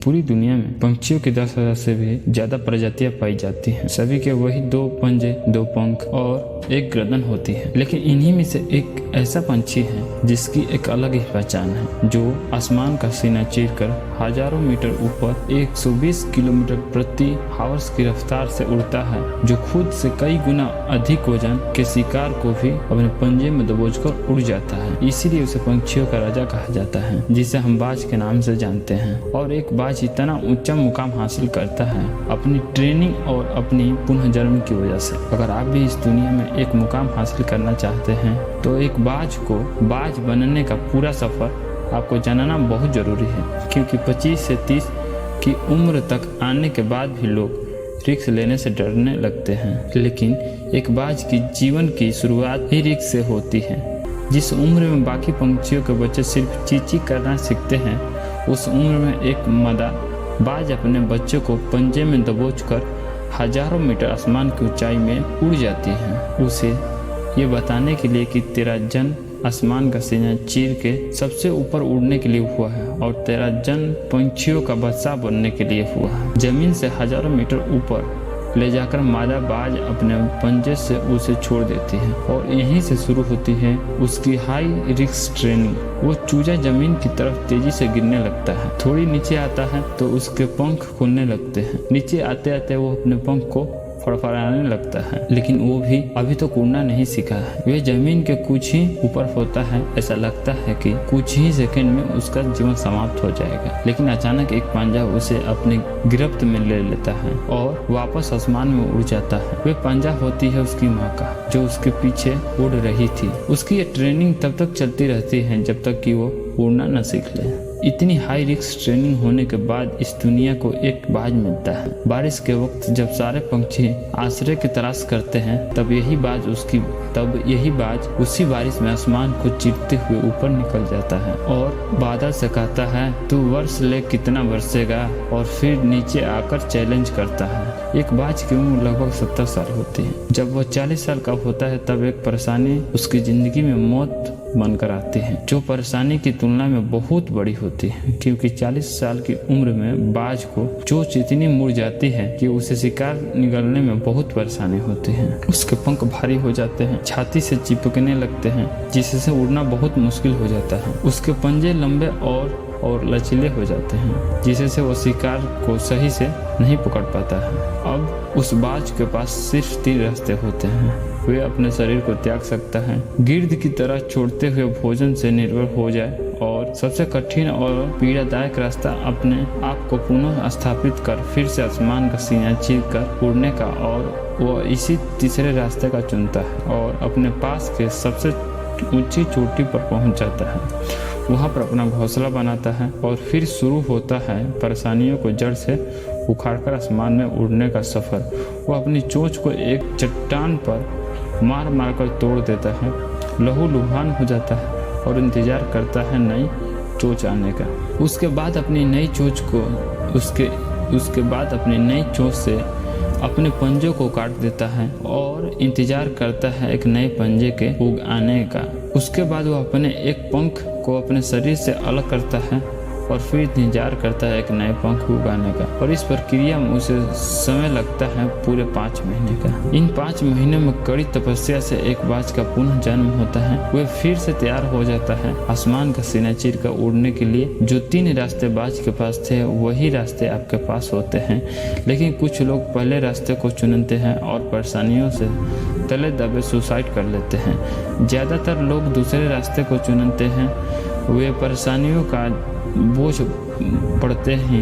पूरी दुनिया में पंछियों की 10,000 से भी ज्यादा प्रजातियां पाई जाती हैं। सभी के वही 2 पंजे, 2 पंख और 1 गर्दन होती है, लेकिन इन्हीं में से एक ऐसा पंछी है जिसकी एक अलग ही पहचान है, जो आसमान का सीना चीरकर हजारों मीटर ऊपर 120 किलोमीटर प्रति आवर्स की रफ्तार से उड़ता है, जो खुद से कई गुना अधिक वजन के शिकार को भी अपने पंजे में दबोचकर उड़ जाता है। इसीलिए उसे पंछियों का राजा कहा जाता है, जिसे हम बाज के नाम से जानते हैं। और एक बाज इतना ऊंचा मुकाम हासिल करता है अपनी ट्रेनिंग और अपनी पुनर्जन्म की वजह से। अगर आप भी इस दुनिया में एक मुकाम हासिल करना चाहते हैं तो एक बाज को बाज बनने का पूरा सफर आपको जानना बहुत जरूरी है, क्योंकि 25 से 30 की उम्र तक आने के बाद भी लोग रिस्क लेने से डरने लगते हैं, लेकिन एक बाज की जीवन की शुरुआत ही रिस्क से होती है। जिस उम्र में बाकी पंछियों के बच्चे सिर्फ चींची करना सीखते हैं, उस उम्र में एक मादा बाज अपने बच्चे को पंजे में दबोचकर हजारों मीटर आसमान की ऊंचाई में उड़ जाती है, उसे ये बताने के लिए कि तेरा जन्म आसमान का सीना चीर के सबसे ऊपर उड़ने के लिए हुआ है और तेरा जन्म पंछियों का बच्चा बनने के लिए हुआ है। जमीन से हजारों मीटर ऊपर ले जाकर मादा बाज अपने पंजे से उसे छोड़ देती है और यहीं से शुरू होती है उसकी हाई रिस्क ट्रेनिंग। वो चूजा जमीन की तरफ तेजी से गिरने लगता है, थोड़ी नीचे आता है तो उसके पंख खुलने लगते हैं। नीचे आते आते वो अपने पंख को फड़फड़ाने लगता है, लेकिन वो भी अभी तो उड़ना नहीं सीखा है। वे जमीन के कुछ ही ऊपर होता है। ऐसा लगता है कि कुछ ही सेकंड में उसका जीवन समाप्त हो जाएगा, लेकिन अचानक एक पंजा उसे अपने गिरफ्त में ले लेता है और वापस आसमान में उड़ जाता है। वे पंजा होती है उसकी माँ का, जो उसके पीछे उड़ रही थी। उसकी ये ट्रेनिंग तब तक चलती रहती है जब तक कि वो उड़ना न सीख ले। इतनी हाई रिस्क ट्रेनिंग होने के बाद इस दुनिया को एक बाज मिलता है। बारिश के वक्त जब सारे पंछी आश्रय की तलाश करते हैं, तब यही बाज उसी बारिश में आसमान को चीरते हुए ऊपर निकल जाता है और बादल से कहता है, तू वर्ष ले कितना बरसेगा, और फिर नीचे आकर चैलेंज करता है। एक बाज की उम्र लगभग 70 साल होती है। जब वह 40 साल का होता है तब एक परेशानी उसकी जिंदगी में मौत बनकर आती है, जो परेशानी की तुलना में बहुत बड़ी होती है, क्योंकि 40 साल की उम्र में बाज को चोंच इतनी मुड़ जाती है कि उसे शिकार निगलने में बहुत परेशानी होती है। उसके पंख भारी हो जाते हैं, छाती से चिपकने लगते हैं, जिससे उड़ना बहुत मुश्किल हो जाता है। उसके पंजे लंबे और लचीले हो जाते हैं, जिससे वो शिकार को सही से नहीं पकड़ पाता है। अब उस बाज के पास सिर्फ 3 रास्ते होते हैं। वे अपने शरीर को त्याग सकता है, गिर्द की तरह छोड़ते हुए भोजन से निर्भर हो जाए, और सबसे कठिन और पीड़ादायक रास्ता अपने आप को पुनः स्थापित कर फिर से आसमान का सीना चीर कर उड़ने का, और वो इसी तीसरे रास्ते का चुनता है और अपने पास के सबसे ऊंची चोटी पर पहुंच जाता है। वहां पर अपना घोंसला बनाता है और फिर शुरू होता है परेशानियों को जड़ से उखाड़कर आसमान में उड़ने का सफर। वो अपनी चोंच को एक चट्टान पर मार मार कर तोड़ देता है, लहूलुहान हो जाता है और इंतजार करता है नई चोंच आने का। उसके बाद अपनी नई चोंच से अपने पंजों को काट देता है और इंतजार करता है एक नए पंजे के उग आने का। उसके बाद वो अपने एक पंख को अपने शरीर से अलग करता है और फिर इंतजार करता है एक नए पंख उगाने का, और इस प्रक्रिया में उसे समय लगता है पूरे 5 महीने का। इन 5 महीने में कड़ी तपस्या से एक बाज का पुनः जन्म होता है। वह फिर से तैयार हो जाता है आसमान का सीना चीर कर उड़ने के लिए। जो 3 रास्ते बाज के पास थे, वही रास्ते आपके पास होते हैं, लेकिन कुछ लोग पहले रास्ते को चुनते हैं और परेशानियों से तले दबे सुसाइड कर लेते हैं। ज्यादातर लोग दूसरे रास्ते को चुनते हैं। वे परेशानियों का बोझ पड़ते ही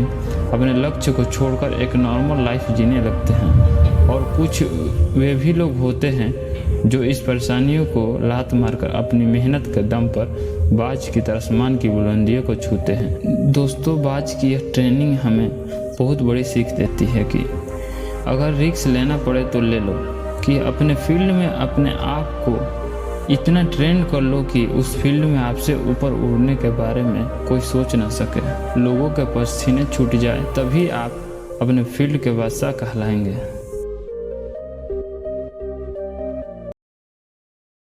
अपने लक्ष्य को छोड़कर एक नॉर्मल लाइफ जीने लगते हैं, और कुछ वे भी लोग होते हैं जो इस परेशानियों को लात मारकर अपनी मेहनत के दम पर बाज की तरह आसमान की बुलंदियों को छूते हैं। दोस्तों, बाज की यह ट्रेनिंग हमें बहुत बड़ी सीख देती है कि अगर रिस्क लेना पड़े तो ले लो, कि अपने फील्ड में अपने आप को इतना ट्रेन कर लो कि उस फील्ड में आपसे ऊपर उड़ने के बारे में कोई सोच ना सके। लोगों के पसीने छूट जाए तभी आप अपने फील्ड के बादशाह कहलाएंगे।